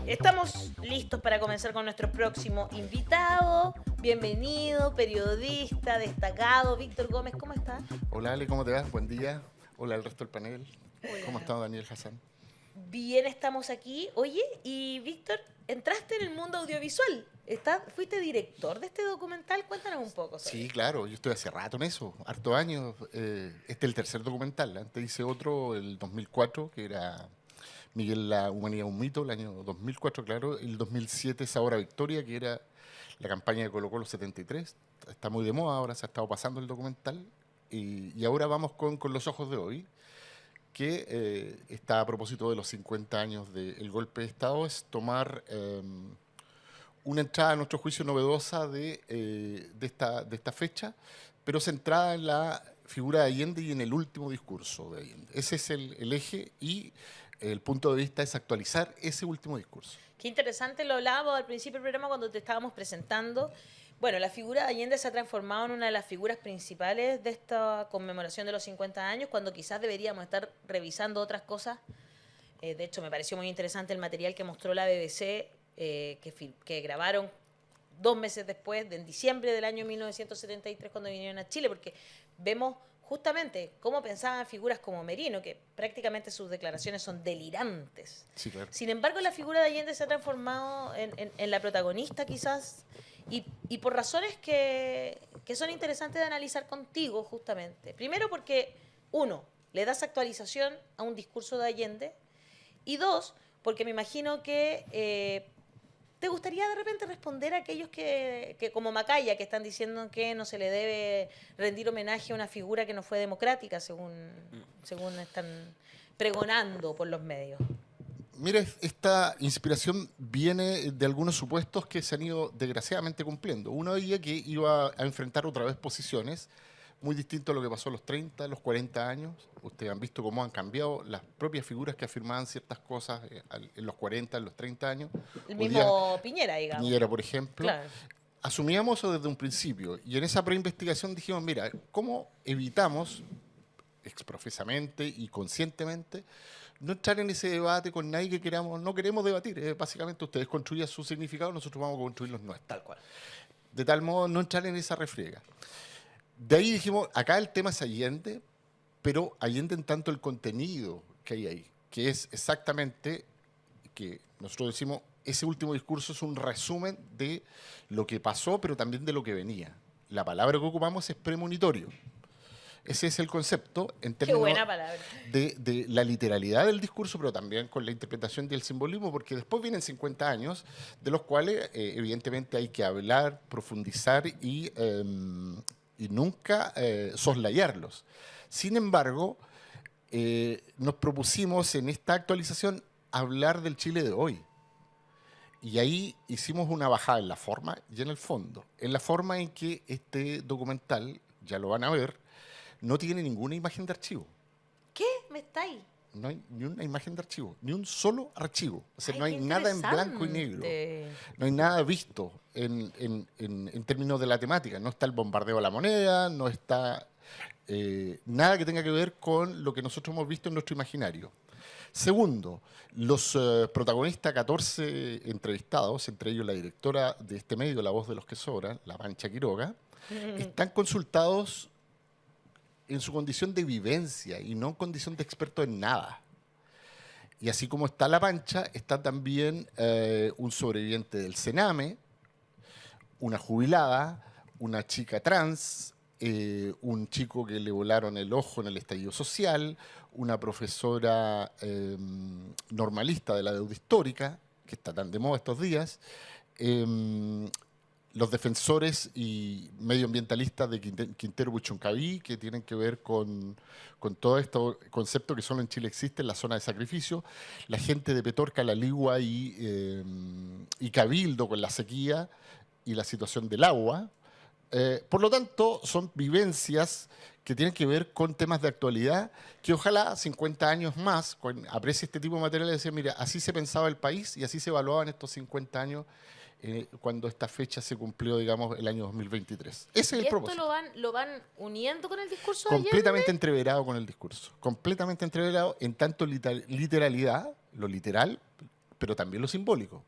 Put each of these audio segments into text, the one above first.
Estamos listos para comenzar con nuestro próximo invitado. Bienvenido, periodista destacado, Víctor Gómez, ¿cómo estás? Hola Ale, ¿cómo te vas? Buen día. Hola al resto del panel. ¿Cómo Hola. está Daniel Hassan? Bien, estamos aquí. Oye, y Víctor, entraste en el mundo audiovisual. Fuiste director de este documental. Cuéntanos un poco sobre Sí, esto. claro, yo estoy hace rato en eso, harto años. Este es el tercer documental. Antes hice otro, el 2004, que era Miguel, la humanidad un mito, el año 2004, claro. El 2007 es Ahora Victoria, que era la campaña de Colo-Colo 73. Está muy de moda, ahora se ha estado pasando el documental. Y ahora vamos con Los Ojos de Hoy, que está a propósito de los 50 años del golpe de Estado, es tomar una entrada, a nuestro juicio, novedosa de esta fecha, pero centrada en la figura de Allende y en el último discurso de Allende. Ese es el eje y el punto de vista es actualizar ese último discurso. Qué interesante, lo hablábamos al principio del programa cuando te estábamos presentando. Bueno, la figura de Allende se ha transformado en una de las figuras principales de esta conmemoración de los 50 años, cuando quizás deberíamos estar revisando otras cosas. De hecho, me pareció muy interesante el material que mostró la BBC, que grabaron 2 meses después, en diciembre del año 1973, cuando vinieron a Chile, porque vemos justamente cómo pensaban figuras como Merino, que prácticamente sus declaraciones son delirantes. Sí, claro. Sin embargo, la figura de Allende se ha transformado en la protagonista quizás, y por razones que son interesantes de analizar contigo justamente. Primero porque, uno, le das actualización a un discurso de Allende, y dos, porque me imagino que ¿te gustaría de repente responder a aquellos que como Macaya, que están diciendo que no se le debe rendir homenaje a una figura que no fue democrática, según están pregonando por los medios? Mira, esta inspiración viene de algunos supuestos que se han ido desgraciadamente cumpliendo. Uno de ellos que iba a enfrentar otra vez posiciones muy distinto a lo que pasó a los 30, a los 40 años. Ustedes han visto cómo han cambiado las propias figuras que afirmaban ciertas cosas en los 40, en los 30 años. El Hoy día, mismo Piñera, digamos. Piñera, por ejemplo, Claro. asumíamos eso desde un principio. Y en esa preinvestigación dijimos, mira, ¿cómo evitamos exprofesamente y conscientemente no entrar en ese debate con nadie que queramos, no queremos debatir? Básicamente ustedes construyan su significado, nosotros vamos a construir los nuestros. Tal cual. De tal modo, no entrar en esa refriega. De ahí dijimos, acá el tema es Allende, pero Allende en tanto el contenido que hay ahí, que es exactamente que nosotros decimos, ese último discurso es un resumen de lo que pasó, pero también de lo que venía. La palabra que ocupamos es premonitorio. Ese es el concepto en Qué términos buena palabra. de la literalidad del discurso, pero también con la interpretación y el simbolismo, porque después vienen 50 años, de los cuales evidentemente hay que hablar, profundizar y nunca soslayarlos. Sin embargo, nos propusimos en esta actualización hablar del Chile de hoy. Y ahí hicimos una bajada en la forma y en el fondo. En la forma en que este documental, ya lo van a ver, no tiene ninguna imagen de archivo. ¿Qué? ¿Me estáis? No hay ni una imagen de archivo, ni un solo archivo. O sea, Ay, no qué hay nada en blanco y negro. interesante. No hay nada visto en términos de la temática. No está el bombardeo a la moneda, no está nada que tenga que ver con lo que nosotros hemos visto en nuestro imaginario. Segundo, los protagonistas, 14 entrevistados, entre ellos la directora de este medio, La Voz de los que Sobran, La Pancha Quiroga, están consultados en su condición de vivencia y no en condición de experto en nada. Y así como está La Pancha, está también un sobreviviente del Sename, una jubilada, una chica trans, un chico que le volaron el ojo en el estallido social, una profesora normalista de la deuda histórica, que está tan de moda estos días, los defensores y medioambientalistas de Quintero Puchuncaví, que tienen que ver con todo estos conceptos que solo en Chile existen, la zona de sacrificio, la gente de Petorca, La Ligua y Cabildo con la sequía y la situación del agua. Por lo tanto, son vivencias que tienen que ver con temas de actualidad, que ojalá 50 años más, aprecie este tipo de material y decir, mira, así se pensaba el país y así se evaluaban estos 50 años cuando esta fecha se cumplió, digamos, el año 2023. Ese es ¿Y el esto propósito. lo van uniendo con el discurso de Completamente Allende? entreverado con el discurso. Completamente entreverado en tanto literalidad, lo literal, pero también lo simbólico.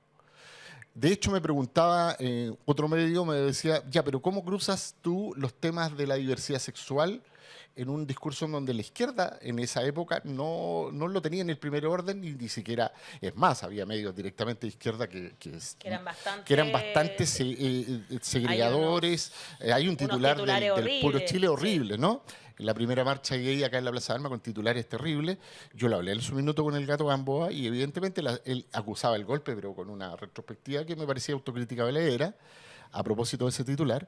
De hecho, me preguntaba, otro medio me decía, ya, pero ¿cómo cruzas tú los temas de la diversidad sexual en un discurso en donde la izquierda en esa época no lo tenía en el primer orden y ni siquiera, es más, había medios directamente de izquierda que eran bastante segregadores. Hay un titular del Puro Chile horrible, sí, ¿no? En la primera marcha gay acá en la Plaza de Armas con titulares terribles. Yo lo hablé en su minuto con el Gato Gamboa y evidentemente él acusaba el golpe, pero con una retrospectiva que me parecía autocrítica valedera a propósito de ese titular.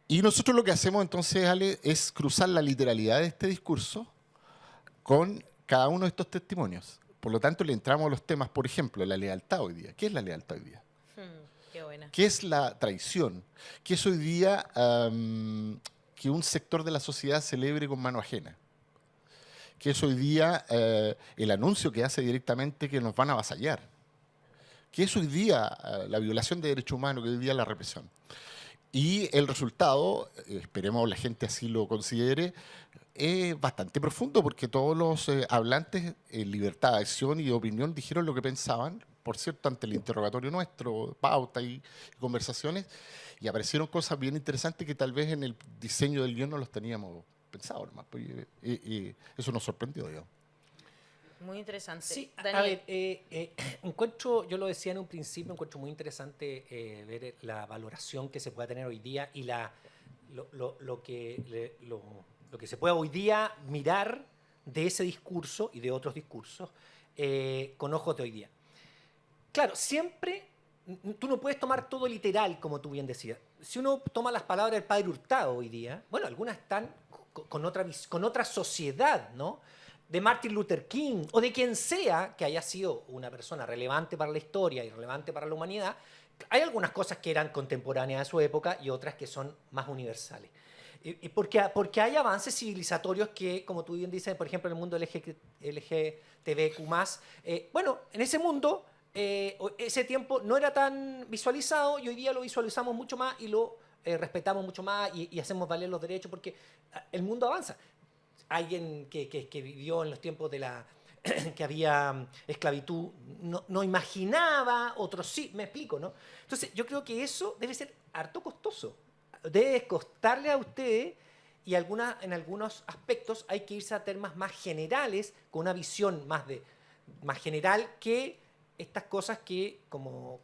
Y nosotros lo que hacemos entonces, Ale, es cruzar la literalidad de este discurso con cada uno de estos testimonios. Por lo tanto, le entramos a los temas, por ejemplo, la lealtad hoy día. ¿Qué es la lealtad hoy día? Qué buena. ¿Qué es la traición? ¿Qué es hoy día que un sector de la sociedad celebre con mano ajena? ¿Qué es hoy día el anuncio que hace directamente que nos van a avasallar? ¿Qué es hoy día la violación de derechos humanos, que hoy día es la represión? Y el resultado, esperemos la gente así lo considere, es bastante profundo porque todos los hablantes en libertad de acción y de opinión dijeron lo que pensaban, por cierto, ante el interrogatorio nuestro, pauta y conversaciones, y aparecieron cosas bien interesantes que tal vez en el diseño del guión no los teníamos pensado, nomás, pues, y eso nos sorprendió, digamos. Muy interesante. Sí, Daniel. a ver, encuentro, yo lo decía en un principio, encuentro muy interesante ver la valoración que se puede tener hoy día y lo que se puede hoy día mirar de ese discurso y de otros discursos con ojos de hoy día. Claro, siempre tú no puedes tomar todo literal, como tú bien decías. Si uno toma las palabras del padre Hurtado hoy día, bueno, algunas están con otra sociedad, ¿no? De Martin Luther King o de quien sea que haya sido una persona relevante para la historia y relevante para la humanidad, hay algunas cosas que eran contemporáneas a su época y otras que son más universales. Y porque hay avances civilizatorios que, como tú bien dices, por ejemplo, en el mundo LGTBQ+, bueno, en ese mundo, ese tiempo no era tan visualizado y hoy día lo visualizamos mucho más y lo respetamos mucho más y hacemos valer los derechos porque el mundo avanza. Alguien que vivió en los tiempos de que había esclavitud no imaginaba, otros sí, me explico, ¿no? Entonces, yo creo que eso debe ser harto costoso. Debe costarle a usted y en algunos aspectos hay que irse a temas más generales, con una visión más general que estas cosas que como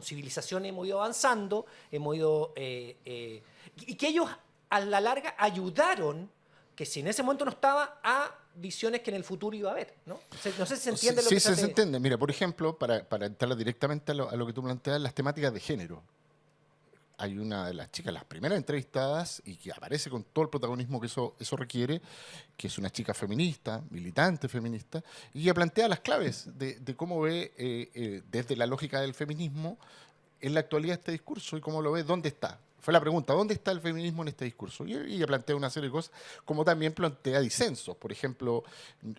civilización hemos ido avanzando, y que ellos a la larga ayudaron que si en ese momento no estaba, a visiones que en el futuro iba a haber, ¿no? No sé si se entiende lo que se entiende. Mira, por ejemplo, para entrar directamente a lo que tú planteas, las temáticas de género. Hay una de las chicas, las primeras entrevistadas, y que aparece con todo el protagonismo que eso requiere, que es una chica feminista, militante feminista, y ella plantea las claves de cómo ve desde la lógica del feminismo en la actualidad este discurso y cómo lo ve, dónde está. Fue la pregunta, ¿dónde está el feminismo en este discurso? Y ella plantea una serie de cosas, como también plantea disensos. Por ejemplo,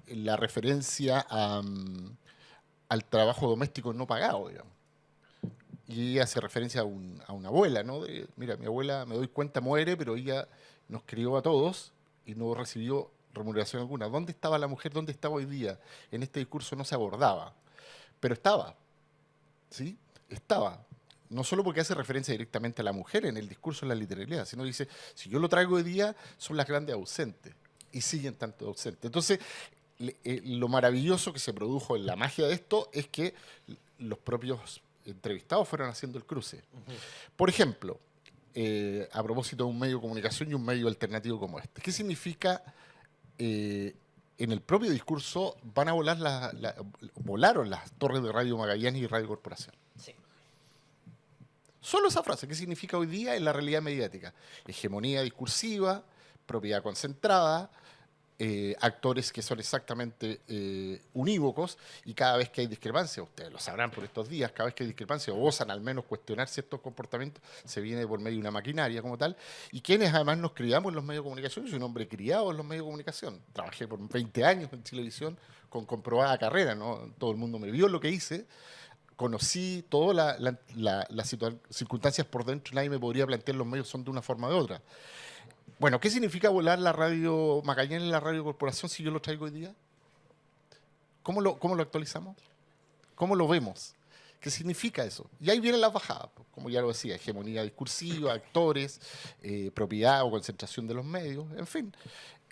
la referencia al trabajo doméstico no pagado, digamos. Y ella hace referencia a una abuela, ¿no? Mira, mi abuela, me doy cuenta, muere, pero ella nos crió a todos y no recibió remuneración alguna. ¿Dónde estaba la mujer? ¿Dónde estaba hoy día? En este discurso no se abordaba, pero estaba, ¿sí? Estaba. No solo porque hace referencia directamente a la mujer en el discurso, en la literalidad, sino dice, si yo lo traigo hoy día, son las grandes ausentes, y siguen tanto ausentes. Entonces, lo maravilloso que se produjo en la magia de esto es que los propios entrevistados fueron haciendo el cruce. Uh-huh. Por ejemplo, a propósito de un medio de comunicación y un medio alternativo como este, ¿qué significa? En el propio discurso van a volar volaron las torres de Radio Magallanes y Radio Corporación. Sí. Solo esa frase, ¿qué significa hoy día en la realidad mediática? Hegemonía discursiva, propiedad concentrada, actores que son exactamente unívocos, y cada vez que hay discrepancia, ustedes lo sabrán por estos días, cada vez que hay discrepancia o osan al menos cuestionar ciertos comportamientos, se viene por medio de una maquinaria como tal, y quienes además nos criamos en los medios de comunicación. Yo soy un hombre criado en los medios de comunicación, trabajé por 20 años en televisión con comprobada carrera, ¿no? Todo el mundo me vio lo que hice, conocí todas las circunstancias por dentro, nadie me podría plantear los medios son de una forma o de otra. Bueno, ¿qué significa volar la Radio Magallanes y la Radio Corporación si yo lo traigo hoy día? ¿Cómo lo actualizamos? ¿Cómo lo vemos? ¿Qué significa eso? Y ahí vienen las bajadas, pues, como ya lo decía, hegemonía discursiva, actores, propiedad o concentración de los medios, en fin.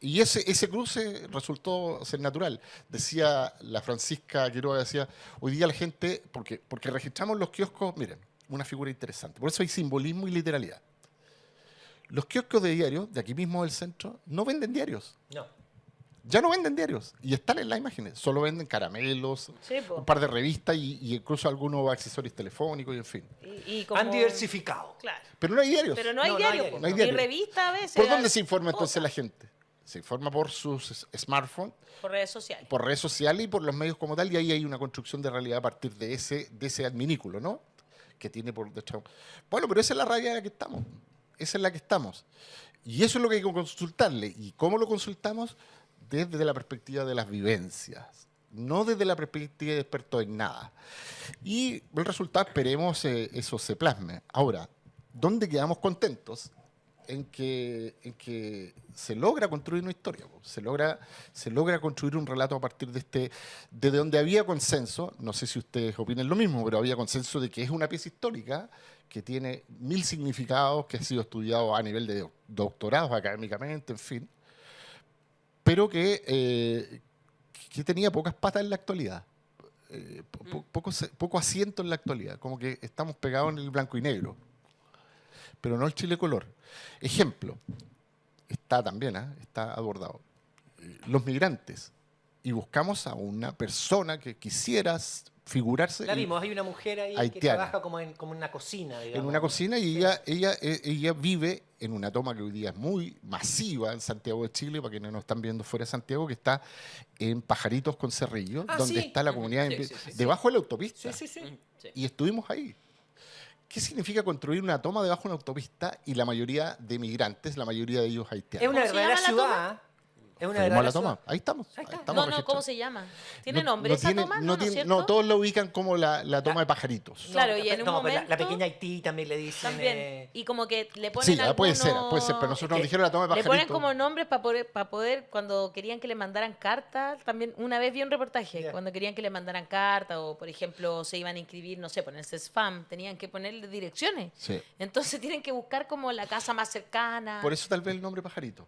Y ese cruce resultó ser natural. Decía la Francisca Quiroga, decía, hoy día la gente, porque registramos los kioscos, miren, una figura interesante, por eso hay simbolismo y literalidad. Los kioscos de diarios, de aquí mismo del centro, no venden diarios. No. Ya no venden diarios y están en las imágenes. Solo venden caramelos, Sí, po. un par de revistas y incluso algunos accesorios telefónicos y en fin. Y como... Han diversificado. Claro. Pero no hay diarios. Pero no hay No, no hay diario, diario. po. No hay Ni diario. revista a veces. ¿Por hay dónde se informa cosas. entonces la gente? Se informa por sus smartphones, Por redes sociales. por redes sociales y por los medios como tal, y ahí hay una construcción de realidad a partir de ese adminículo, ¿no? Que tiene por detrás. Bueno, pero esa es la realidad en la que estamos. Esa es la que estamos. Y eso es lo que hay que consultarle. ¿Y cómo lo consultamos? Desde la perspectiva de las vivencias, no desde la perspectiva de experto en nada. Y el resultado, esperemos, eso se plasme. Ahora, ¿dónde quedamos contentos? En que se logra construir una historia, se logra construir un relato a partir de donde había consenso, no sé si ustedes opinen lo mismo, pero había consenso de que es una pieza histórica que tiene 1000 significados, que ha sido estudiado a nivel de doctorados académicamente, en fin, pero que tenía pocas patas en la actualidad, poco asiento en la actualidad, como que estamos pegados en el blanco y negro, pero no el Chile color. Ejemplo, está también, está abordado, los migrantes, y buscamos a una persona que quisiera figurarse La vimos, hay una mujer ahí que haitiana. trabaja como en una cocina, digamos. En una cocina y ella vive en una toma que hoy día es muy masiva en Santiago de Chile, para quienes no están viendo fuera de Santiago, que está en Pajaritos con Cerrillo, Ah, donde sí. está la comunidad, Sí, sí, sí. debajo de la autopista. Sí, sí, sí. Sí. Y estuvimos ahí. ¿Qué significa construir una toma debajo de una autopista y la mayoría de migrantes, la mayoría de ellos haitianos? Es una ¿Cómo se verdadera llama la ciudad. Es una Fuimos a verdadera la ciudad. toma. Ahí estamos. Ahí está. Estamos No, ¿cómo registrados. se llama? ¿Tiene No- nombre no esa tiene- toma? no ¿No, tiene- es no, cierto? todos la ubican como la toma de Pajaritos. Claro, y en un pero momento- la pequeña Haití también le dicen. También. Y como que le ponen Sí, puede ser, algunos- pero nosotros nos que dijeron la toma de Le Pajaritos. ponen como nombres para poder, cuando querían que le mandaran cartas, también una vez vi un reportaje, Ya. cuando querían que le mandaran cartas o, por ejemplo, se iban a inscribir, no sé, ponerse spam, tenían que ponerle direcciones. Sí. Entonces tienen que buscar como la casa más cercana. Por eso tal vez el nombre Pajarito.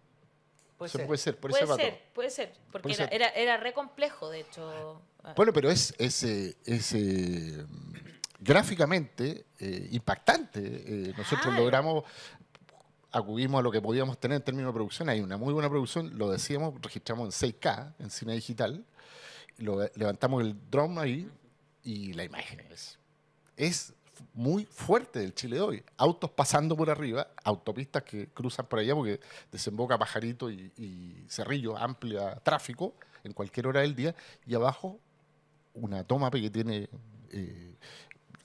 Puede Eso ser. puede ser, por ese patrón. Puede ser, porque Puede ser. era re complejo, de hecho. Bueno, pero es gráficamente impactante. Nosotros Claro. logramos, acudimos a lo que podíamos tener en términos de producción. Hay una muy buena producción, lo decíamos, registramos en 6K, en cine digital. Levantamos el drone ahí y la imagen es muy fuerte del Chile de hoy. Autos pasando por arriba, autopistas que cruzan por allá porque desemboca Pajarito y Cerrillo, amplia tráfico en cualquier hora del día, y abajo una toma que tiene,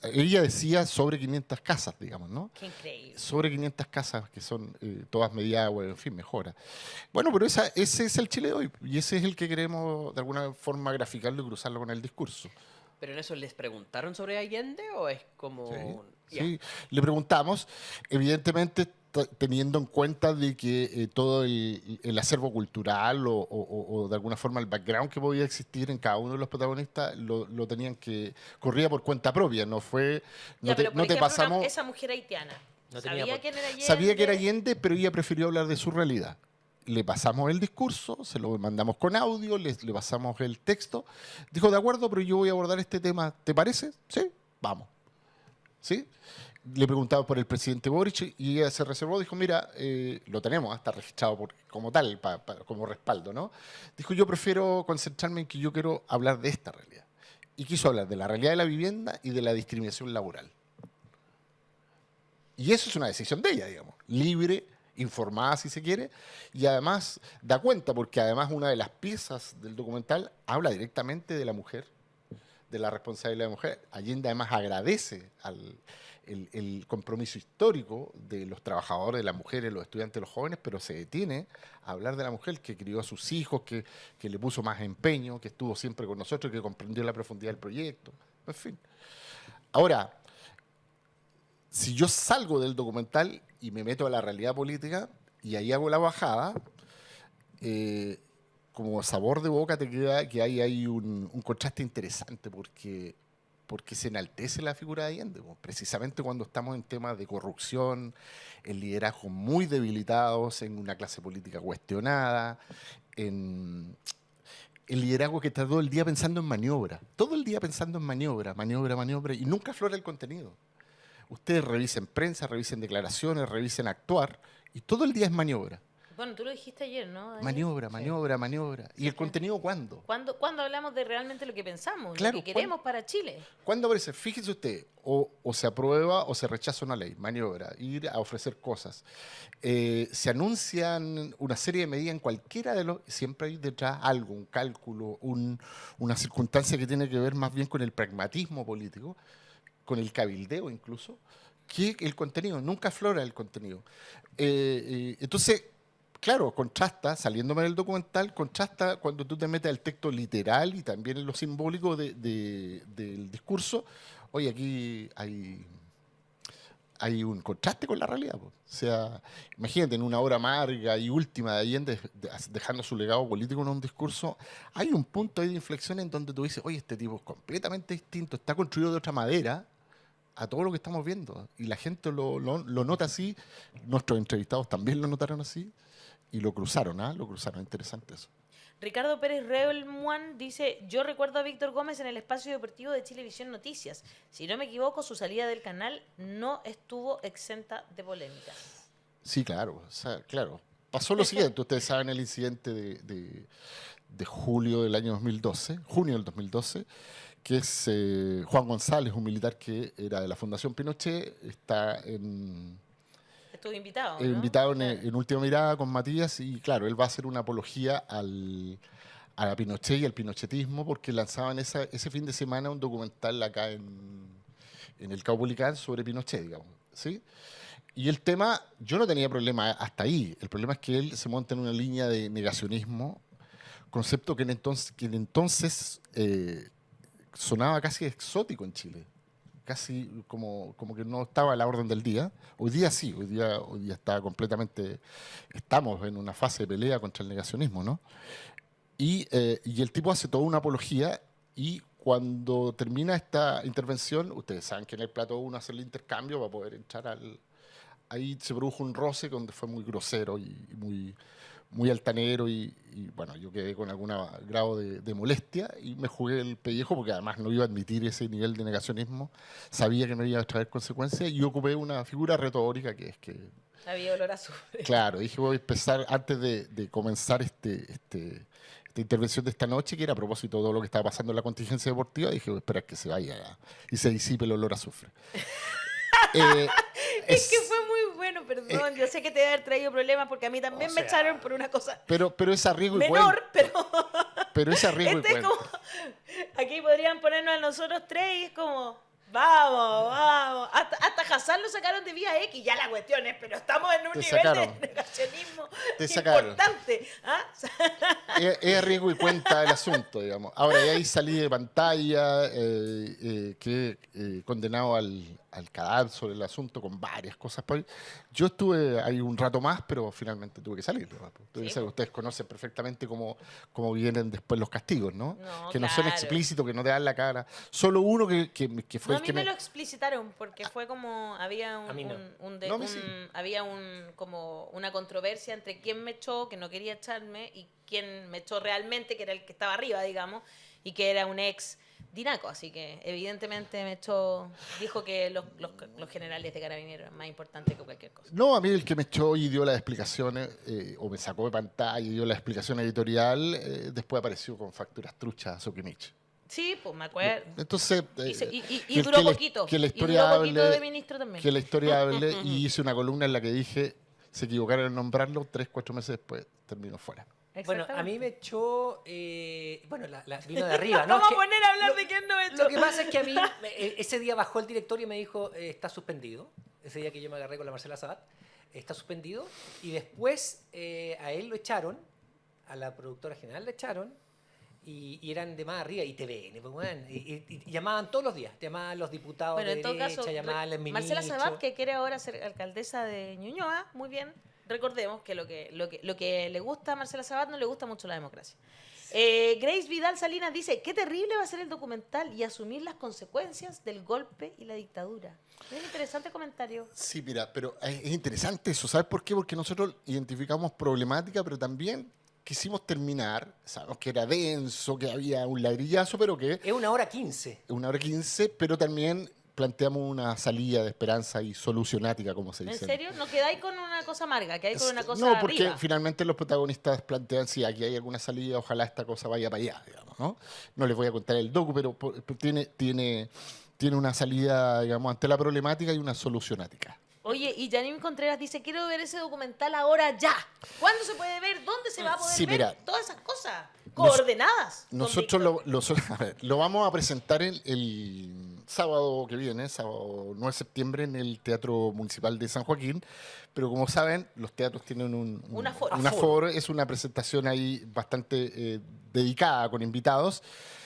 ella decía sobre 500 casas, digamos, ¿no? Qué increíble. Sobre 500 casas que son todas mediadas, bueno, en fin, mejora. Bueno, pero ese es el Chile de hoy y ese es el que queremos de alguna forma graficarlo y cruzarlo con el discurso. ¿Pero en eso les preguntaron sobre Allende o es como...? Ya. Sí, le preguntamos, evidentemente teniendo en cuenta de que todo el acervo cultural o de alguna forma el background que podía existir en cada uno de los protagonistas lo tenían que corría por cuenta propia, no fue no Ya, te, pero por no te ejemplo, pasamos. esa mujer haitiana, No tenía ¿sabía por- quién era Allende? Sabía que era Allende, pero ella prefirió hablar de su realidad. Le pasamos el discurso, se lo mandamos con audio, le pasamos el texto. Dijo, de acuerdo, pero yo voy a abordar este tema. ¿Te parece? Sí, vamos. ¿Sí? Le preguntaba por el presidente Boric y ella se reservó. Dijo, mira, lo tenemos, está registrado como tal, como respaldo, ¿no? Dijo, yo prefiero concentrarme en que yo quiero hablar de esta realidad. Y quiso hablar de la realidad de la vivienda y de la discriminación laboral. Y eso es una decisión de ella, digamos, libre, informada si se quiere, y además da cuenta, porque además una de las piezas del documental habla directamente de la mujer, de la responsabilidad de la mujer. Allende además agradece el compromiso histórico de los trabajadores, de las mujeres, los estudiantes, los jóvenes, pero se detiene a hablar de la mujer que crió a sus hijos, que le puso más empeño, que estuvo siempre con nosotros, que comprendió la profundidad del proyecto, en fin. Ahora, si yo salgo del documental y me meto a la realidad política y ahí hago la bajada, como sabor de boca te queda que hay un contraste interesante porque porque se enaltece la figura de Allende, po, precisamente cuando estamos en temas de corrupción, en liderazgos muy debilitados, en una clase política cuestionada, en el liderazgo que está todo el día pensando en maniobra, todo el día pensando en maniobra, maniobra, maniobra, y nunca aflora el contenido. Ustedes revisen prensa, revisen declaraciones, revisen actuar, y todo el día es maniobra. Bueno, tú lo dijiste ayer, ¿no, Daniel? Maniobra, maniobra, maniobra. ¿Y el contenido cuándo? ¿Cuándo hablamos de realmente lo que pensamos, Claro, lo que queremos para Chile? ¿Cuándo aparece? Fíjese usted, o se aprueba o se rechaza una ley, maniobra, ir a ofrecer cosas. Se anuncian una serie de medidas en cualquiera de los... Siempre hay detrás algo, un cálculo, una circunstancia que tiene que ver más bien con el pragmatismo político, con el cabildeo incluso, que el contenido. Nunca aflora el contenido. Entonces... Claro, contrasta, saliéndome del documental, contrasta cuando tú te metes al texto literal y también en lo simbólico del discurso. Oye, aquí hay un contraste con la realidad, po. O sea, imagínate, en una obra amarga y última de Allende, dejando su legado político en un discurso, hay un punto ahí de inflexión en donde tú dices, oye, este tipo es completamente distinto, está construido de otra madera a todo lo que estamos viendo. Y la gente lo nota así, nuestros entrevistados también lo notaron así. Y lo cruzaron, Lo cruzaron, interesante eso. Ricardo Pérez Reulmuán dice, yo recuerdo a Víctor Gómez en el espacio deportivo de Chilevisión Noticias. Si no me equivoco, su salida del canal no estuvo exenta de polémicas. Sí, claro, o sea, claro. Pasó lo siguiente, ustedes saben el incidente de julio del año 2012, junio del 2012, que es Juan González, un militar que era de la Fundación Pinochet, está Estuvo invitado, ¿no? invitado Claro. en Última Mirada con Matías y claro, él va a hacer una apología a la Pinochet y al pinochetismo porque lanzaban ese fin de semana un documental acá en el Caupolicán sobre Pinochet, digamos, ¿sí? Y el tema, yo no tenía problema hasta ahí, el problema es que él se monta en una línea de negacionismo, concepto que en entonces sonaba casi exótico en Chile. Casi como que no estaba a la orden del día. Hoy día sí, hoy día está completamente, estamos en una fase de pelea contra el negacionismo, ¿no? Y el tipo hace toda una apología y cuando termina esta intervención, ustedes saben que en el plato uno hace el intercambio para poder entrar ahí se produjo un roce donde fue muy grosero y muy altanero y, bueno, yo quedé con algún grado de molestia y me jugué el pellejo porque además no iba a admitir ese nivel de negacionismo, sabía que me iba a traer consecuencias y ocupé una figura retórica que es que, Había olor a azufre. claro, dije voy a empezar antes de comenzar esta intervención de esta noche, que era a propósito de todo lo que estaba pasando en la contingencia deportiva, dije voy a esperar que se vaya y se disipe el olor a azufre. Es que fue muy bueno, perdón. Yo sé que te debe haber traído problemas porque a mí también me echaron por una cosa Pero es a riesgo y menor, cuenta. Pero es a riesgo y este es cuenta. como... Aquí podrían ponernos a nosotros tres y es como... Vamos. Hasta Hassan lo sacaron de Vía X. Ya la cuestión es, pero estamos en un Te nivel sacaron. de negacionismo Te sacaron. importante. ¿Ah? Es a riesgo y cuenta el asunto, digamos. Ahora, de ahí salí de pantalla, quedé condenado al cadáver sobre el asunto con varias cosas. Yo estuve ahí un rato más, pero finalmente tuve que salir. Sí, Ustedes conocen perfectamente cómo vienen después los castigos, ¿no? No, Que no son claro. explícitos, que no te dan la cara. Solo uno que fue No, a el mí que me lo explicitaron porque fue como había A mí no. No, a mí sí. había como una controversia entre quién me echó, que no quería echarme, y quién me echó realmente, que era el que estaba arriba, digamos, y que era un ex Dinaco, así que evidentemente me echó, dijo que los generales de Carabineros eran más importantes que cualquier cosa. No, a mí el que me echó y dio las explicaciones, o me sacó de pantalla y dio la explicación editorial, después apareció con facturas truchas a Sokimich. Sí, pues me acuerdo. Entonces, Y duró poquito. que la Y historia duró poquito hable, de ministro también. que la historia hable, y hice una columna en la que dije, se equivocaron en nombrarlo, 3-4 meses después terminó fuera. Bueno, a mí Exactamente. me echó, bueno, vino de arriba, ¿no? Vamos Es a que poner a hablar de quién no me echó. lo que pasa es que a mí, ese día bajó el director y me dijo, está suspendido. Ese día que yo me agarré con la Marcela Sabat, está suspendido. Y después a él lo echaron, a la productora general le echaron, y eran de más arriba, y TVN, pues, bueno, y llamaban todos los días, llamaban los diputados Bueno, de en todo derecha, caso, llamaban los Marcela ministros. Sabat, que quiere ahora ser alcaldesa de Ñuñoa, muy bien. Recordemos que lo que le gusta a Marcela Sabat no le gusta mucho la democracia. Grace Vidal Salinas dice, qué terrible va a ser el documental y asumir las consecuencias del golpe y la dictadura. Es un interesante comentario. Sí, mira, pero es interesante eso. ¿Sabes por qué? Porque nosotros identificamos problemática, pero también quisimos terminar. Sabemos que era denso, que había un ladrillazo, pero que Es 1:15. 1 hora 15, pero también planteamos una salida de esperanza y solucionática, como se ¿En dice. serio? ¿No quedáis con una cosa amarga? ¿Quedáis con una cosa No, porque arriba? finalmente los protagonistas plantean si aquí hay alguna salida, ojalá esta cosa vaya para allá, digamos, ¿no? No les voy a contar el docu, pero tiene una salida, digamos, ante la problemática y una solucionática. Oye, y Janine Contreras dice, quiero ver ese documental ahora ya. ¿Cuándo se puede ver? ¿Dónde se va a poder Sí, ver? mira, Todas esas cosas coordenadas. don Nosotros Víctor. a ver, lo vamos a presentar el sábado que viene, sábado 9 de septiembre, en el Teatro Municipal de San Joaquín. Pero como saben, los teatros tienen Un aforo. un aforo. Es una presentación ahí bastante dedicada, con invitados.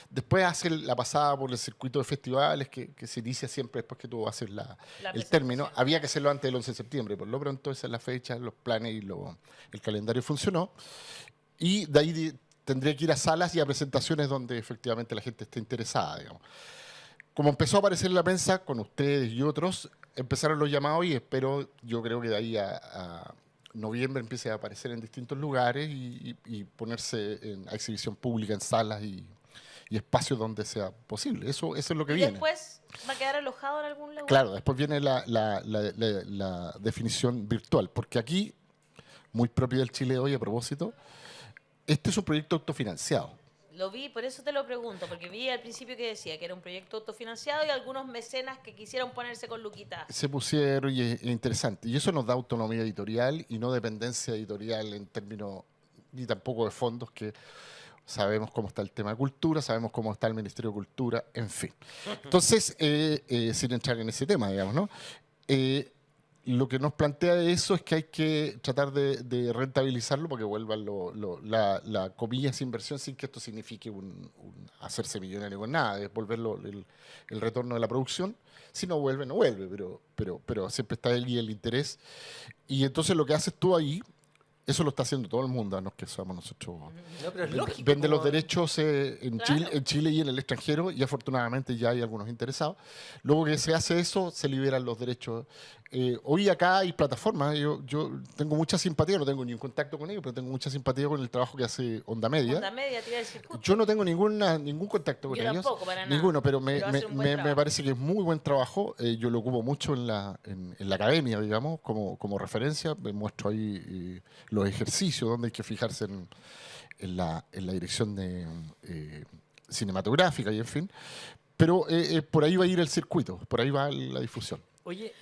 Después hace la pasada por el circuito de festivales que se inicia siempre después que tú haces La el término. presentación. Había que hacerlo antes del 11 de septiembre. Por lo pronto, esa es la fecha, los planes y el calendario funcionó. Y de ahí tendría que ir a salas y a presentaciones donde efectivamente la gente esté interesada, digamos. Como empezó a aparecer en la prensa con ustedes y otros, empezaron los llamados y yo creo que de ahí a noviembre empiece a aparecer en distintos lugares y ponerse a exhibición pública en salas y espacios donde sea posible. Eso es lo que Y viene. después va a quedar alojado en algún lugar. Claro, después viene la definición virtual, porque aquí, muy propio del Chile de hoy a propósito, este es un proyecto autofinanciado. Lo vi, por eso te lo pregunto, porque vi al principio que decía que era un proyecto autofinanciado y algunos mecenas que quisieron ponerse con Luquita. Se pusieron y es interesante. Y eso nos da autonomía editorial y no dependencia editorial en términos ni tampoco de fondos, que sabemos cómo está el tema de cultura, sabemos cómo está el Ministerio de Cultura, en fin. Entonces, sin entrar en ese tema, digamos, ¿no? Lo que nos plantea eso es que hay que tratar de rentabilizarlo porque vuelvan la comillas inversión sin que esto signifique hacerse millonario con nada, es volverlo el retorno de la producción. Si no vuelve, no vuelve, pero siempre está el interés. Y entonces lo que haces tú ahí, eso lo está haciendo todo el mundo, a no que somos nosotros. No, pero es lógico. Vende los como- derechos en Claro. Chile y en el extranjero, y afortunadamente ya hay algunos interesados. Luego que se hace eso, se liberan los derechos. Hoy acá hay plataformas, yo tengo mucha simpatía, no tengo ni un contacto con ellos, pero tengo mucha simpatía con el trabajo que hace Onda Media. Onda Media, tira el circuito. Yo no tengo ningún contacto con Yo ellos. tampoco, para nada. Ninguno, pero Pero hacen un buen me trabajo. parece que es muy buen trabajo. Yo lo ocupo mucho en la academia, digamos, como referencia. Me muestro ahí los ejercicios, donde hay que fijarse en la dirección cinematográfica y en fin. Pero por ahí va a ir el circuito, por ahí va la difusión. Oye,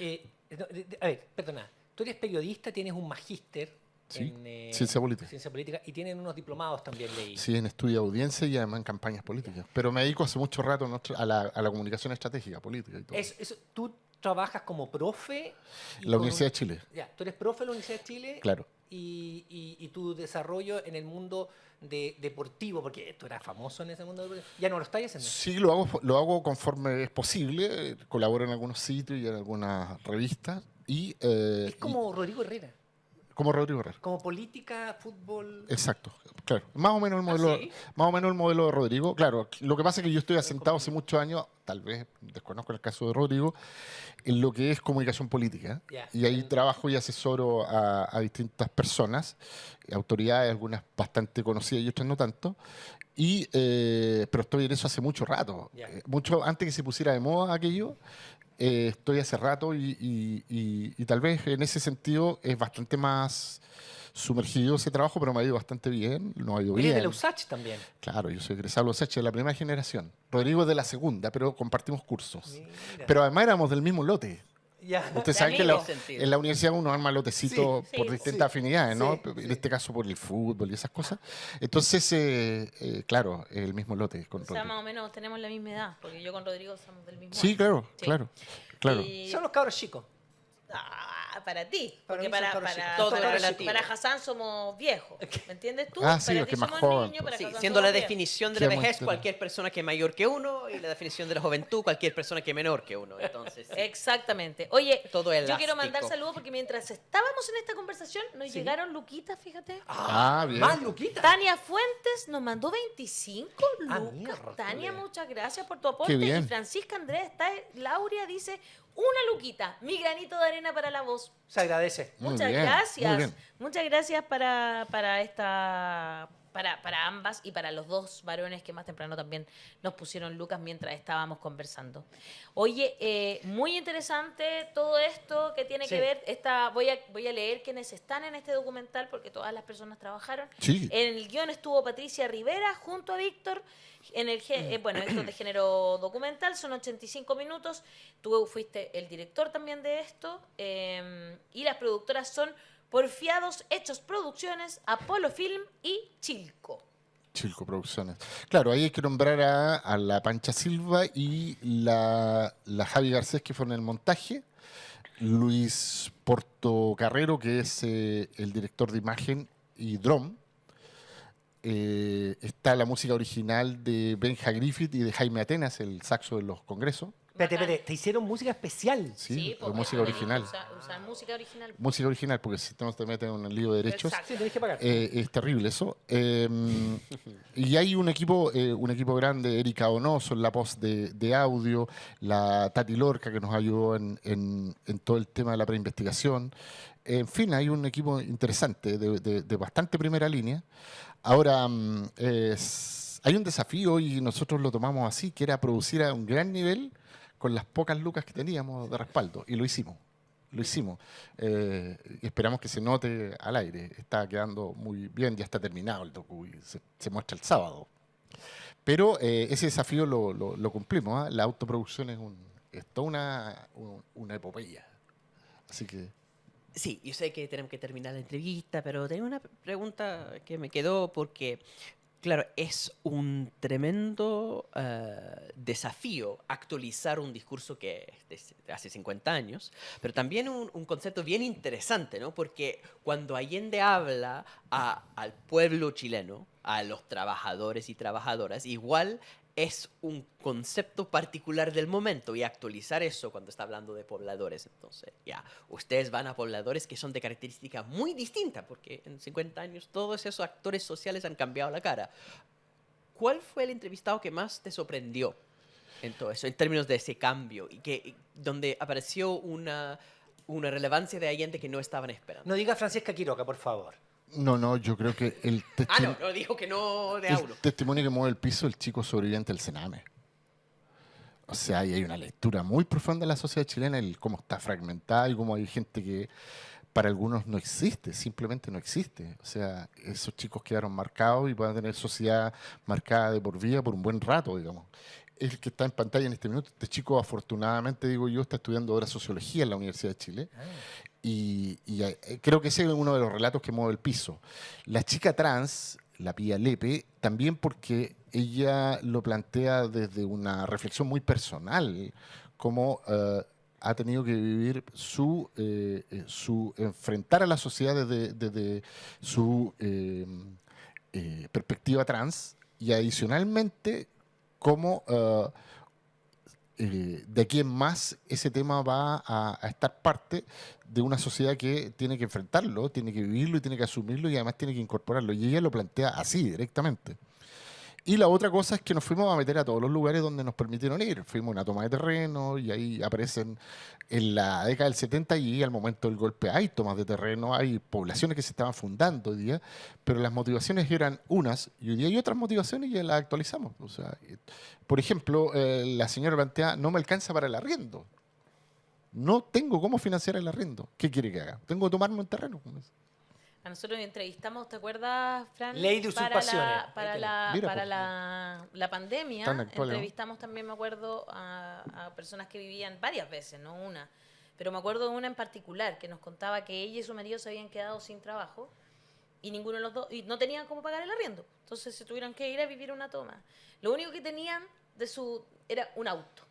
a ver, perdona. Tú eres periodista, tienes un magíster Sí, en ciencia política. ciencia política y tienen unos diplomados también leí. Sí, en estudio de audiencia y además en campañas políticas. Pero me dedico hace mucho rato a la comunicación estratégica, política y todo. Tú trabajas como profe. La Universidad de Chile, Ya, tú eres profe de la Universidad de Chile. claro. Y tu desarrollo en el mundo deportivo, porque tú eras famoso en ese mundo deportivo. Ya no lo estás haciendo. Sí, lo hago conforme es posible. Colaboro en algunos sitios y en algunas revistas. Es como Rodrigo Herrera. Como Rodrigo Herrera. Como política, fútbol. Exacto, claro. Más o menos el modelo, ¿sí? más o menos el modelo de Rodrigo. Claro, lo que pasa es que yo estoy asentado hace muchos años, tal vez desconozco el caso de Rodrigo, en lo que es comunicación política. Ya. Y ahí trabajo y asesoro a distintas personas, autoridades, algunas bastante conocidas y otras no tanto. Pero estoy en eso hace mucho rato. Ya. Mucho antes que se pusiera de moda aquello. Estoy hace rato y tal vez en ese sentido es bastante más sumergido ese trabajo, pero me ha ido bastante bien, nos ha ido Eres bien. de la USACH también. Claro, yo soy egresado de los H de la primera generación. Rodrigo es de la segunda, pero compartimos cursos. Mira. Pero además éramos del mismo lote. Ya. Ustedes saben que amigos. en la universidad uno arma lotecitos Sí, por sí, distintas afinidades, ¿no? sí, En este caso por el fútbol y esas cosas. Entonces, claro, el mismo lote con O sea, Rodrigo. más o menos tenemos la misma edad, porque yo con Rodrigo somos del mismo Sí, año. claro, Sí. claro, claro. Y- Son los cabros chicos. Ah, para ti. Para Porque mí son para, cabros para, chicos. Todo para, es relativo. para Hassan somos viejos. ¿Me entiendes tú? Ah, sí, para es ti que más somos joven, niños, pues. para Sí, Hassan siendo somos la viejos. definición de Qué la vejez monstruo. cualquier persona que es mayor que uno y la definición de la juventud cualquier persona que es menor que uno. Entonces, sí. Exactamente. Oye, Todo yo quiero elástico. mandar saludos porque mientras estábamos en esta conversación nos Sí. llegaron luquitas, fíjate. Ah, bien. Más Luquita. Tania Fuentes nos mandó 25 Ah, lucas. mierda, Tania, ole. muchas gracias por tu aporte. Qué bien. Y Francisca Andrés está, Lauria dice, una luquita, mi granito de arena para la voz. Se agradece. Muy Muchas bien, gracias. muy bien. Muchas gracias para esta para ambas y para los dos varones que más temprano también nos pusieron lucas mientras estábamos conversando. Oye, muy interesante todo esto que tiene Sí. que ver. Voy a leer quienes están en este documental porque todas las personas trabajaron. Sí. En el guión estuvo Patricia Rivera junto a Víctor. Bueno, esto es de género documental, son 85 minutos. Tú fuiste el director también de esto. Y las productoras son Porfiados Hechos Producciones, Apolo Film y Chilco. Chilco Producciones. Claro, ahí hay que nombrar a la Pancha Silva y la Javi Garcés, que fueron en el montaje. Luis Portocarrero, que es el director de imagen y drum. Está la música original de Benja Griffith y de Jaime Atenas, el saxo de los congresos. Espérate, te hicieron música especial. Sí, pues, música original. Usan música original. Música original, porque si no te meten en un lío de derechos. Exacto. Sí, tenés que pagar. Es terrible eso. Y hay un equipo grande, Erika Onoso en la post de audio, la Tati Lorca que nos ayudó en todo el tema de la preinvestigación. En fin, hay un equipo interesante de bastante primera línea. Ahora, hay un desafío y nosotros lo tomamos así, que era producir a un gran nivel con las pocas lucas que teníamos de respaldo. Y lo hicimos. Lo hicimos. Y esperamos que se note al aire. Está quedando muy bien, ya está terminado el docu y se muestra el sábado. Pero ese desafío lo cumplimos. ¿Ah? La autoproducción es toda una epopeya. Así que... Sí, yo sé que tenemos que terminar la entrevista, pero tengo una pregunta que me quedó porque, claro, es un tremendo desafío actualizar un discurso que es de hace 50 años, pero también un concepto bien interesante, ¿no? Porque cuando Allende habla al pueblo chileno, a los trabajadores y trabajadoras, igual es un concepto particular del momento y actualizar eso cuando está hablando de pobladores. Entonces, ya, ustedes van a pobladores que son de características muy distintas, porque en 50 años todos esos actores sociales han cambiado la cara. ¿Cuál fue el entrevistado que más te sorprendió en todo eso, en términos de ese cambio, y donde apareció una relevancia de Allende que no estaban esperando? No diga Francesca Quiroga, por favor. No, yo creo que No dijo que no de el Auro. testimonio que mueve el piso el chico sobreviviente del Sename. O sea, ahí hay una lectura muy profunda de la sociedad chilena, el cómo está fragmentada y cómo hay gente que para algunos no existe, simplemente no existe. O sea, esos chicos quedaron marcados y van a tener sociedad marcada de por vida por un buen rato, digamos. El que está en pantalla en este minuto, este chico afortunadamente, digo yo, está estudiando ahora sociología en la Universidad de Chile. Y creo que ese es uno de los relatos que mueve el piso. La chica trans, la Pía Lepe, también porque ella lo plantea desde una reflexión muy personal, como ha tenido que vivir su enfrentar a la sociedad desde su perspectiva trans, y adicionalmente cómo de aquí en más ese tema va a estar parte de una sociedad que tiene que enfrentarlo, tiene que vivirlo y tiene que asumirlo y además tiene que incorporarlo. Y ella lo plantea así, directamente. Y la otra cosa es que nos fuimos a meter a todos los lugares donde nos permitieron ir. Fuimos a una toma de terreno y ahí aparecen en la década del 70 y al momento del golpe hay tomas de terreno, hay poblaciones que se estaban fundando hoy día, pero las motivaciones eran unas y hoy día hay otras motivaciones y ya las actualizamos. O sea, por ejemplo, la señora plantea, no me alcanza para el arriendo. No tengo cómo financiar el arriendo. ¿Qué quiere que haga? Tengo que tomarme un terreno. A nosotros entrevistamos, ¿te acuerdas, Fran? Ley de usurpaciones. Mira, la pandemia. Tan actual, ¿no? Entrevistamos también, me acuerdo, a personas que vivían varias veces, no una. Pero me acuerdo de una en particular que nos contaba que ella y su marido se habían quedado sin trabajo y ninguno de los dos, y no tenían cómo pagar el arriendo. Entonces se tuvieron que ir a vivir una toma. Lo único que tenían era un auto.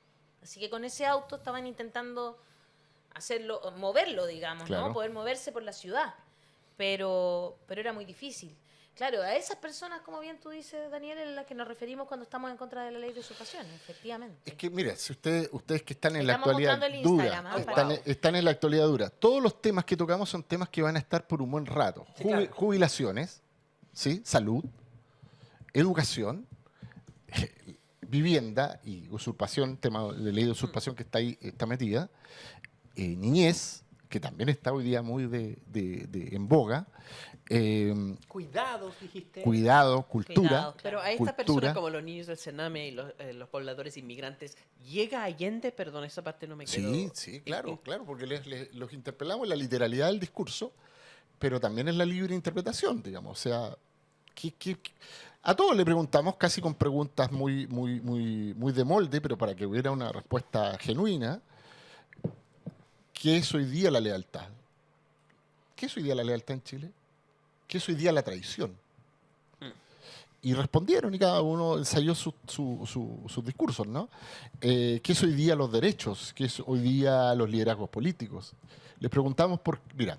Así que con ese auto estaban intentando hacerlo, moverlo, digamos, Claro. ¿no? Poder moverse por la ciudad. Pero era muy difícil. Claro, a esas personas, como bien tú dices, Daniel, en las que nos referimos cuando estamos en contra de la ley de usurpación, efectivamente. Es que, mira, si ustedes que están en la Estamos actualidad mostrando el dura, Instagram, están en la actualidad dura, todos los temas que tocamos son temas que van a estar por un buen rato. Sí, claro. Jubilaciones, ¿sí? Salud, educación, vivienda y usurpación, tema de ley de usurpación que está ahí, está metida, niñez, que también está hoy día muy en boga, Cuidados, dijiste. cuidado, cultura. Cuidado. Pero a estas Cultura. personas como los niños del Sename y los pobladores inmigrantes, ¿llega Allende? Perdón, esa parte no me quedó. Sí, claro, porque los interpelamos en la literalidad del discurso, pero también en la libre interpretación, digamos. O sea, a todos le preguntamos, casi con preguntas muy de molde, pero para que hubiera una respuesta genuina, ¿qué es hoy día la lealtad? ¿Qué es hoy día la lealtad en Chile? ¿Qué es hoy día la traición? Y respondieron y cada uno ensayó sus discursos, ¿no? ¿Qué es hoy día los derechos? ¿Qué es hoy día los liderazgos políticos? Les preguntamos mira,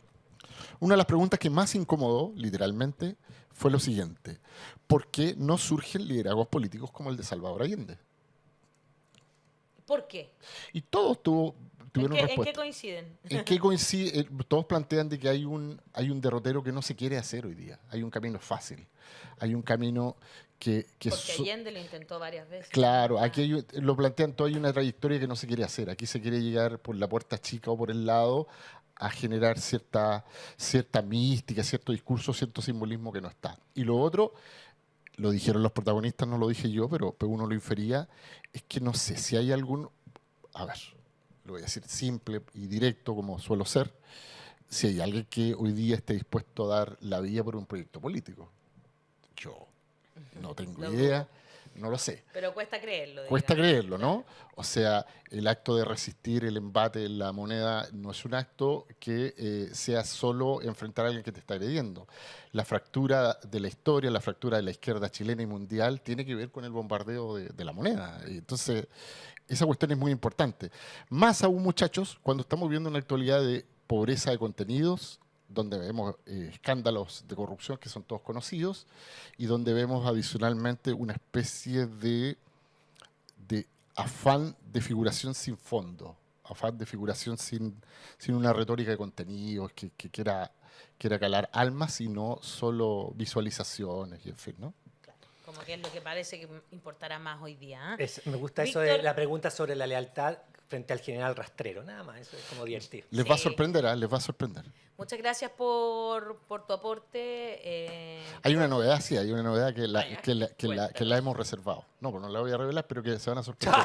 una de las preguntas que más incomodó, literalmente, fue lo siguiente. ¿Por qué no surgen liderazgos políticos como el de Salvador Allende? ¿Por qué? Y todos tuvieron ¿En respuesta. qué coinciden? ¿En qué coincide? Todos plantean de que hay un derrotero que no se quiere hacer hoy día. Hay un camino fácil. Hay un camino que Porque Allende lo intentó varias veces. claro, aquí lo plantean todo, hay una trayectoria que no se quiere hacer. Aquí se quiere llegar por la puerta chica o por el lado a generar cierta mística, cierto discurso, cierto simbolismo que no está. Y lo otro, lo dijeron los protagonistas, no lo dije yo, pero uno lo infería, es que no sé si hay algún... A ver, lo voy a decir simple y directo como suelo ser, si hay alguien que hoy día esté dispuesto a dar la vida por un proyecto político. Yo no tengo Lo idea, no lo sé. Pero cuesta creerlo. Cuesta digamos. creerlo, ¿no? O sea, el acto de resistir el embate en la moneda no es un acto que sea solo enfrentar a alguien que te está agrediendo. La fractura de la historia, la fractura de la izquierda chilena y mundial tiene que ver con el bombardeo de la moneda. Entonces, esa cuestión es muy importante. Más aún, muchachos, cuando estamos viendo una actualidad de pobreza de contenidos, donde vemos escándalos de corrupción que son todos conocidos y donde vemos adicionalmente una especie de afán de figuración sin fondo, afán de figuración sin una retórica de contenidos que quiera calar almas y no solo visualizaciones y en fin, ¿no? Como que es lo que parece que importará más hoy día. ¿Eh? Me gusta eso de Víctor. la pregunta sobre la lealtad frente al general rastrero. Nada más, eso es como divertido. Les va a Sí. sorprender, ¿ah? Les va a sorprender. Muchas gracias por tu aporte. Hay una novedad, sí, hay una novedad Vaya, que la hemos reservado. No, pues no la voy a revelar, pero que se van a sorprender.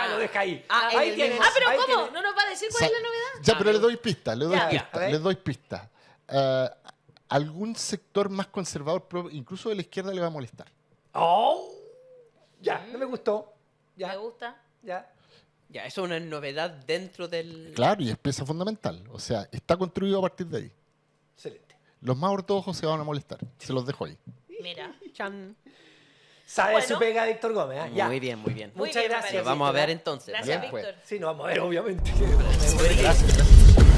Lo deja ahí. en ahí el tienes. mismo- pero ahí ¿cómo? tienes. ¿No nos va a decir cuál es la novedad? Ya, pero les doy pistas, les doy Ya. pistas, A ver. les doy pistas. Algún sector más conservador, incluso de la izquierda, le va a molestar. ¡Oh! Ya, no me gustó. Ya, Me gusta. ya. Ya, eso es una novedad dentro del... Claro, y es pieza fundamental. O sea, está construido a partir de ahí. Excelente. Los más ortodoxos se van a molestar. Se los dejo ahí. Mira. Chan. Sabe Bueno. su pega, Víctor Gómez. ¿eh? Ya. Muy bien, muy bien. Muy Muchas bien, me gracias. parece. Lo vamos a ver Víctor, ¿eh? entonces. Gracias, Bien, pues. Víctor. Sí, nos vamos a ver, obviamente. Gracias.